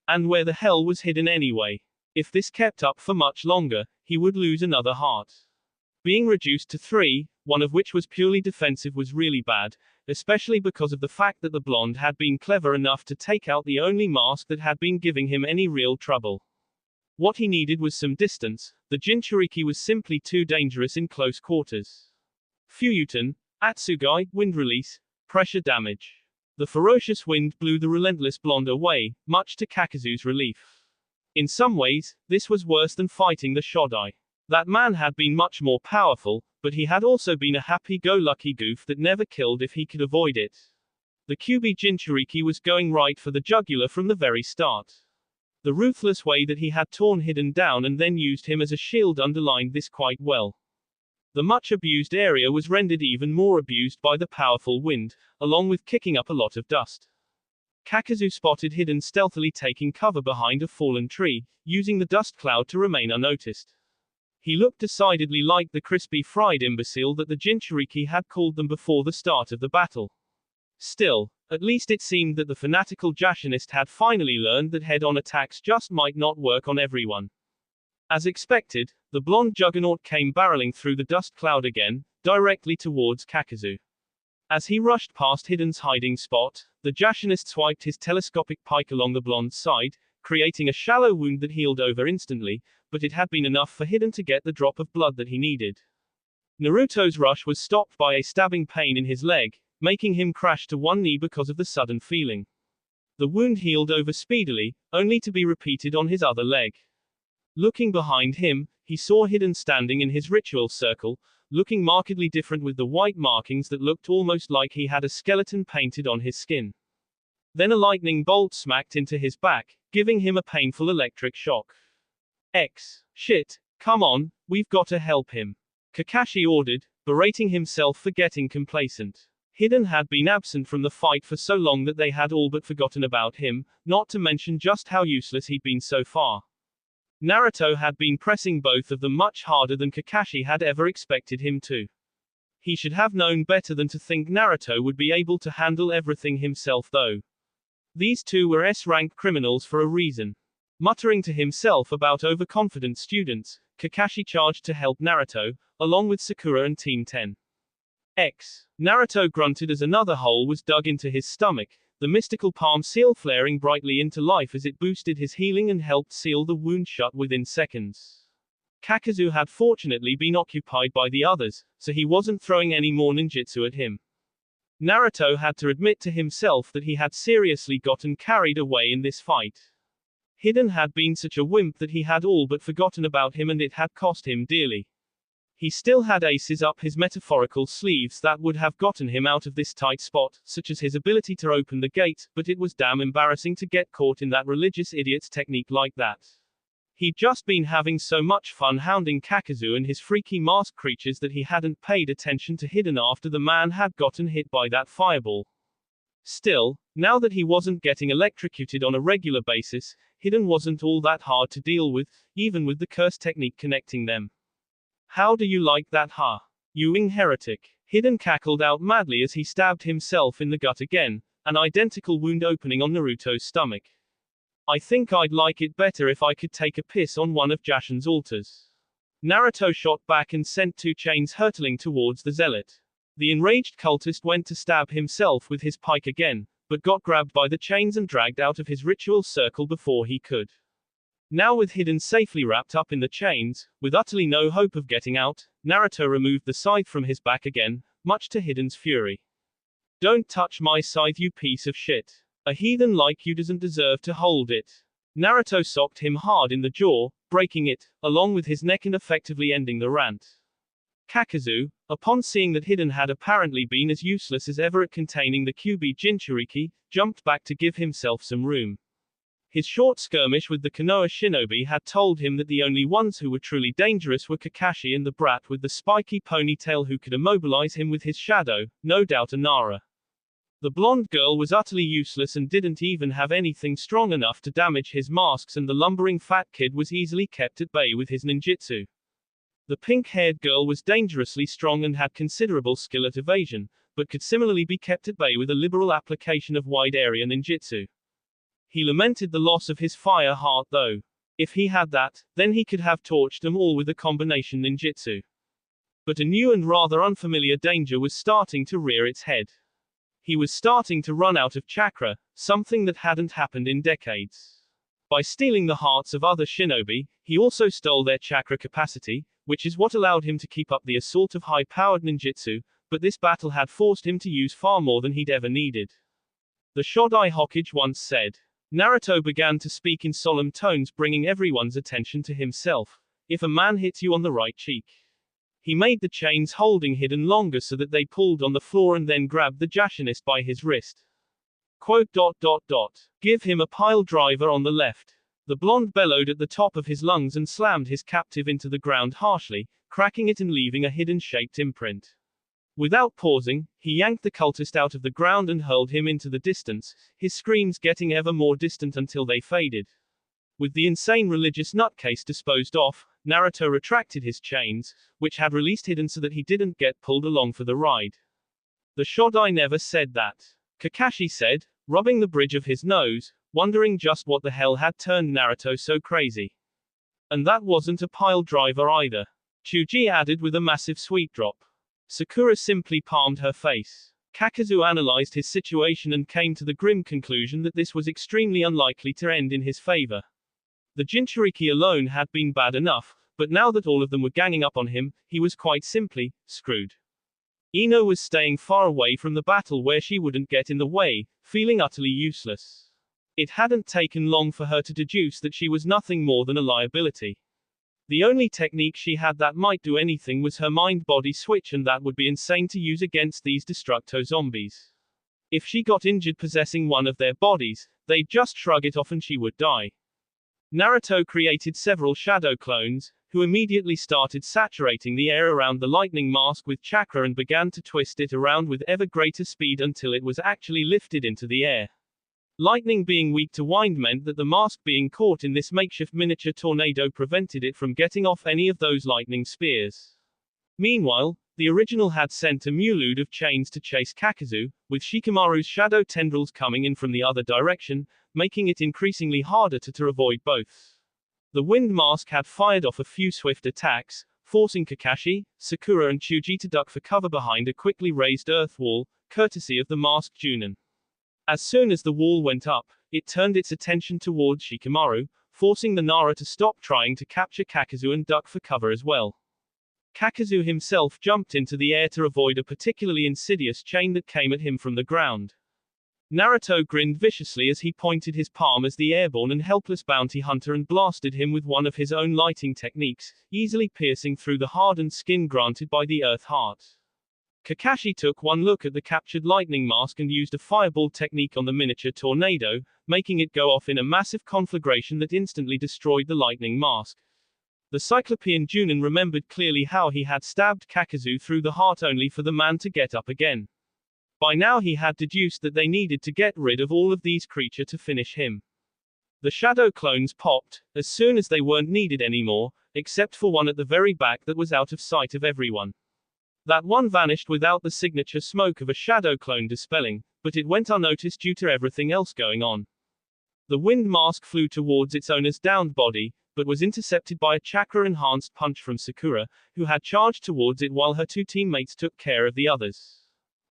And where the hell was Hiden anyway? If this kept up for much longer, he would lose another heart. Being reduced to 3, one of which was purely defensive, was really bad, especially because of the fact that the blonde had been clever enough to take out the only mask that had been giving him any real trouble. What he needed was some distance. The Jinchuriki was simply too dangerous in close quarters. Fuyuten, Atsugai, wind release, pressure damage. The ferocious wind blew the relentless blonde away, much to Kakazu's relief. In some ways, this was worse than fighting the Shodai. That man had been much more powerful, but he had also been a happy-go-lucky goof that never killed if he could avoid it. The Kyuubi Jinchuriki was going right for the jugular from the very start. The ruthless way that he had torn Hiden down and then used him as a shield underlined this quite well. The much abused area was rendered even more abused by the powerful wind, along with kicking up a lot of dust. Kakazu spotted Hiden stealthily taking cover behind a fallen tree, using the dust cloud to remain unnoticed. He looked decidedly like the crispy fried imbecile that the Jinchuriki had called them before the start of the battle. Still, at least it seemed that the fanatical Jashinist had finally learned that head-on attacks just might not work on everyone. As expected, the blonde juggernaut came barreling through the dust cloud again, directly towards Kakazu. As he rushed past Hiden's hiding spot, the Jashinist swiped his telescopic pike along the blonde's side, creating a shallow wound that healed over instantly, but it had been enough for Hiden to get the drop of blood that he needed. Naruto's rush was stopped by a stabbing pain in his leg, making him crash to one knee because of the sudden feeling. The wound healed over speedily, only to be repeated on his other leg. Looking behind him, he saw Hiden standing in his ritual circle, looking markedly different with the white markings that looked almost like he had a skeleton painted on his skin. Then a lightning bolt smacked into his back, giving him a painful electric shock. Shit, come on, we've got to help him. Kakashi ordered, berating himself for getting complacent. Hiden had been absent from the fight for so long that they had all but forgotten about him, not to mention just how useless he'd been so far. Naruto had been pressing both of them much harder than Kakashi had ever expected him to. He should have known better than to think Naruto would be able to handle everything himself though. These two were S-rank criminals for a reason. Muttering to himself about overconfident students, Kakashi charged to help Naruto, along with Sakura and Team 10. Naruto grunted as another hole was dug into his stomach, the mystical palm seal flaring brightly into life as it boosted his healing and helped seal the wound shut within seconds. Kakazu had fortunately been occupied by the others, so he wasn't throwing any more ninjutsu at him. Naruto had to admit to himself that he had seriously gotten carried away in this fight. Hiden had been such a wimp that he had all but forgotten about him and it had cost him dearly. He still had aces up his metaphorical sleeves that would have gotten him out of this tight spot, such as his ability to open the gate, but it was damn embarrassing to get caught in that religious idiot's technique like that. He'd just been having so much fun hounding Kakazu and his freaky masked creatures that he hadn't paid attention to Hidden after the man had gotten hit by that fireball. Still, now that he wasn't getting electrocuted on a regular basis, Hidden wasn't all that hard to deal with, even with the curse technique connecting them. How do you like that, huh? You heretic. Hidden cackled out madly as he stabbed himself in the gut again, an identical wound opening on Naruto's stomach. I think I'd like it better if I could take a piss on one of Jashin's altars. Naruto shot back and sent 2 chains hurtling towards the zealot. The enraged cultist went to stab himself with his pike again, but got grabbed by the chains and dragged out of his ritual circle before he could. Now with Hidden safely wrapped up in the chains, with utterly no hope of getting out, Naruto removed the scythe from his back again, much to Hidden's fury. Don't touch my scythe, you piece of shit. A heathen like you doesn't deserve to hold it. Naruto socked him hard in the jaw, breaking it, along with his neck and effectively ending the rant. Kakazu, upon seeing that Hidden had apparently been as useless as ever at containing the QB Jinchuriki, jumped back to give himself some room. His short skirmish with the Konoha shinobi had told him that the only ones who were truly dangerous were Kakashi and the brat with the spiky ponytail who could immobilize him with his shadow, no doubt Anara. The blonde girl was utterly useless and didn't even have anything strong enough to damage his masks, and the lumbering fat kid was easily kept at bay with his ninjutsu. The pink-haired girl was dangerously strong and had considerable skill at evasion, but could similarly be kept at bay with a liberal application of wide-area ninjutsu. He lamented the loss of his fire heart though. If he had that, then he could have torched them all with a combination ninjutsu. But a new and rather unfamiliar danger was starting to rear its head. He was starting to run out of chakra, something that hadn't happened in decades. By stealing the hearts of other shinobi, he also stole their chakra capacity, which is what allowed him to keep up the assault of high-powered ninjutsu, but this battle had forced him to use far more than he'd ever needed. The Shodai Hokage once said. Naruto began to speak in solemn tones, bringing everyone's attention to himself. If a man hits you on the right cheek. He made the chains holding Hidden longer so that they pulled on the floor and then grabbed the Jashinist by his wrist. Quote. Give him a pile driver on the left. The blonde bellowed at the top of his lungs and slammed his captive into the ground harshly, cracking it and leaving a Hidden-shaped imprint. Without pausing, he yanked the cultist out of the ground and hurled him into the distance, his screams getting ever more distant until they faded. With the insane religious nutcase disposed of, Naruto retracted his chains, which had released Hidden so that he didn't get pulled along for the ride. The Shodai never said that. Kakashi said, rubbing the bridge of his nose, wondering just what the hell had turned Naruto so crazy. And that wasn't a pile driver either. Chuji added with a massive sweet drop. Sakura simply palmed her face. Kakazu analyzed his situation and came to the grim conclusion that this was extremely unlikely to end in his favor. The Jinchuriki alone had been bad enough, but now that all of them were ganging up on him, he was quite simply screwed. Ino was staying far away from the battle where she wouldn't get in the way, feeling utterly useless. It hadn't taken long for her to deduce that she was nothing more than a liability. The only technique she had that might do anything was her mind-body switch, and that would be insane to use against these Destructo zombies. If she got injured possessing one of their bodies, they'd just shrug it off and she would die. Naruto created several shadow clones, who immediately started saturating the air around the lightning mask with chakra and began to twist it around with ever greater speed until it was actually lifted into the air. Lightning being weak to wind meant that the mask being caught in this makeshift miniature tornado prevented it from getting off any of those lightning spears. Meanwhile, the original had sent a multitude of chains to chase Kakazu, with Shikamaru's shadow tendrils coming in from the other direction, making it increasingly harder to avoid both. The wind mask had fired off a few swift attacks, forcing Kakashi, Sakura and Chuji to duck for cover behind a quickly raised earth wall, courtesy of the masked Junin. As soon as the wall went up, it turned its attention towards Shikamaru, forcing the Nara to stop trying to capture Kakazu and duck for cover as well. Kakazu himself jumped into the air to avoid a particularly insidious chain that came at him from the ground. Naruto grinned viciously as he pointed his palm as the airborne and helpless bounty hunter and blasted him with one of his own lighting techniques, easily piercing through the hardened skin granted by the Earth Heart. Kakashi took one look at the captured lightning mask and used a fireball technique on the miniature tornado, making it go off in a massive conflagration that instantly destroyed the lightning mask. The Cyclopean Junin remembered clearly how he had stabbed Kakazu through the heart only for the man to get up again. By now he had deduced that they needed to get rid of all of these creatures to finish him. The shadow clones popped, as soon as they weren't needed anymore, except for one at the very back that was out of sight of everyone. That one vanished without the signature smoke of a shadow clone dispelling, but it went unnoticed due to everything else going on. The wind mask flew towards its owner's downed body, but was intercepted by a chakra-enhanced punch from Sakura, who had charged towards it while her two teammates took care of the others.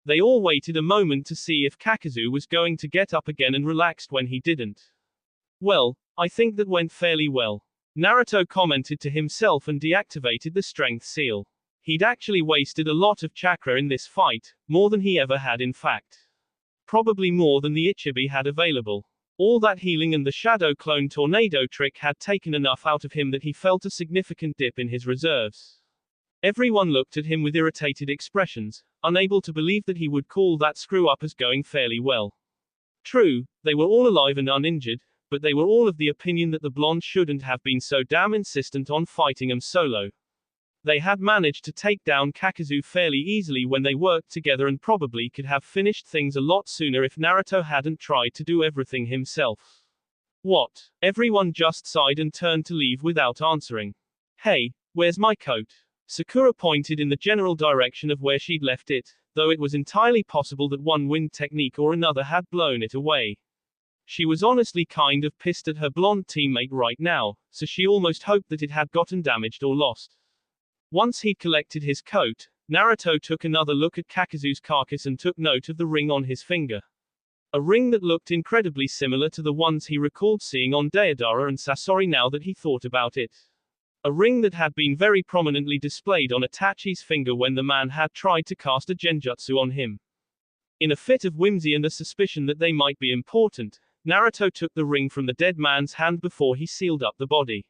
They all waited a moment to see if Kakazu was going to get up again and relaxed when he didn't. Well, I think that went fairly well. Naruto commented to himself and deactivated the strength seal. He'd actually wasted a lot of chakra in this fight, more than he ever had in fact. Probably more than the Ichibi had available. All that healing and the shadow clone tornado trick had taken enough out of him that he felt a significant dip in his reserves. Everyone looked at him with irritated expressions, unable to believe that he would call that screw-up as going fairly well. True, they were all alive and uninjured, but they were all of the opinion that the blonde shouldn't have been so damn insistent on fighting him solo. They had managed to take down Kakazu fairly easily when they worked together and probably could have finished things a lot sooner if Naruto hadn't tried to do everything himself. What? Everyone just sighed and turned to leave without answering. Hey, where's my coat? Sakura pointed in the general direction of where she'd left it, though it was entirely possible that one wind technique or another had blown it away. She was honestly kind of pissed at her blonde teammate right now, so she almost hoped that it had gotten damaged or lost. Once he'd collected his coat, Naruto took another look at Kakazu's carcass and took note of the ring on his finger. A ring that looked incredibly similar to the ones he recalled seeing on Deidara and Sasori now that he thought about it. A ring that had been very prominently displayed on Itachi's finger when the man had tried to cast a genjutsu on him. In a fit of whimsy and a suspicion that they might be important, Naruto took the ring from the dead man's hand before he sealed up the body.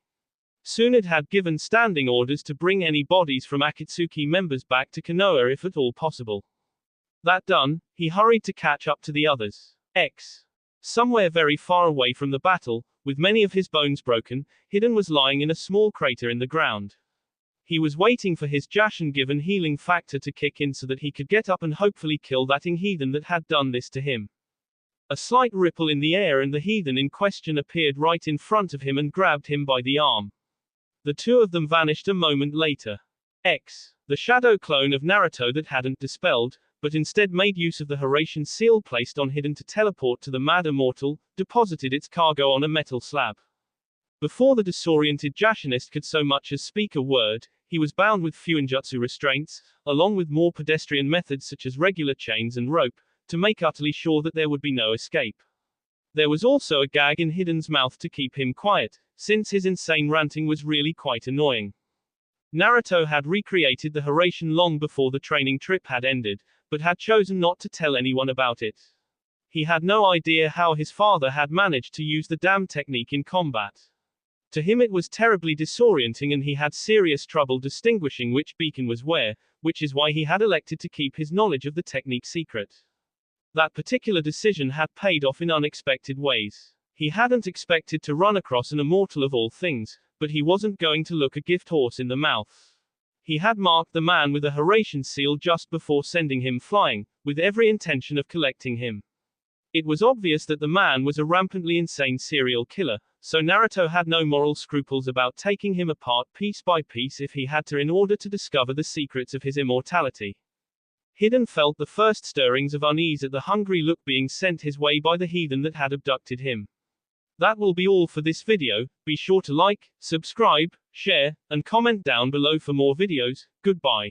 Soon it had given standing orders to bring any bodies from Akatsuki members back to Konoha if at all possible. That done, he hurried to catch up to the others. Somewhere very far away from the battle, with many of his bones broken, Hiden was lying in a small crater in the ground. He was waiting for his Jashin-given healing factor to kick in so that he could get up and hopefully kill that heathen that had done this to him. A slight ripple in the air and the heathen in question appeared right in front of him and grabbed him by the arm. The two of them vanished a moment later. The shadow clone of Naruto that hadn't dispelled, but instead made use of the Horatian seal placed on Hiden to teleport to the mad immortal, deposited its cargo on a metal slab. Before the disoriented Jashinist could so much as speak a word, he was bound with fuinjutsu restraints, along with more pedestrian methods such as regular chains and rope, to make utterly sure that there would be no escape. There was also a gag in Hiden's mouth to keep him quiet, since his insane ranting was really quite annoying. Naruto had recreated the Horatian long before the training trip had ended, but had chosen not to tell anyone about it. He had no idea how his father had managed to use the damn technique in combat. To him it was terribly disorienting and he had serious trouble distinguishing which beacon was where, which is why he had elected to keep his knowledge of the technique secret. That particular decision had paid off in unexpected ways. He hadn't expected to run across an immortal of all things, but he wasn't going to look a gift horse in the mouth. He had marked the man with a Horatian seal just before sending him flying, with every intention of collecting him. It was obvious that the man was a rampantly insane serial killer, so Naruto had no moral scruples about taking him apart piece by piece if he had to in order to discover the secrets of his immortality. Hiden felt the first stirrings of unease at the hungry look being sent his way by the heathen that had abducted him. That will be all for this video. Be sure to like, subscribe, share, and comment down below for more videos. Goodbye.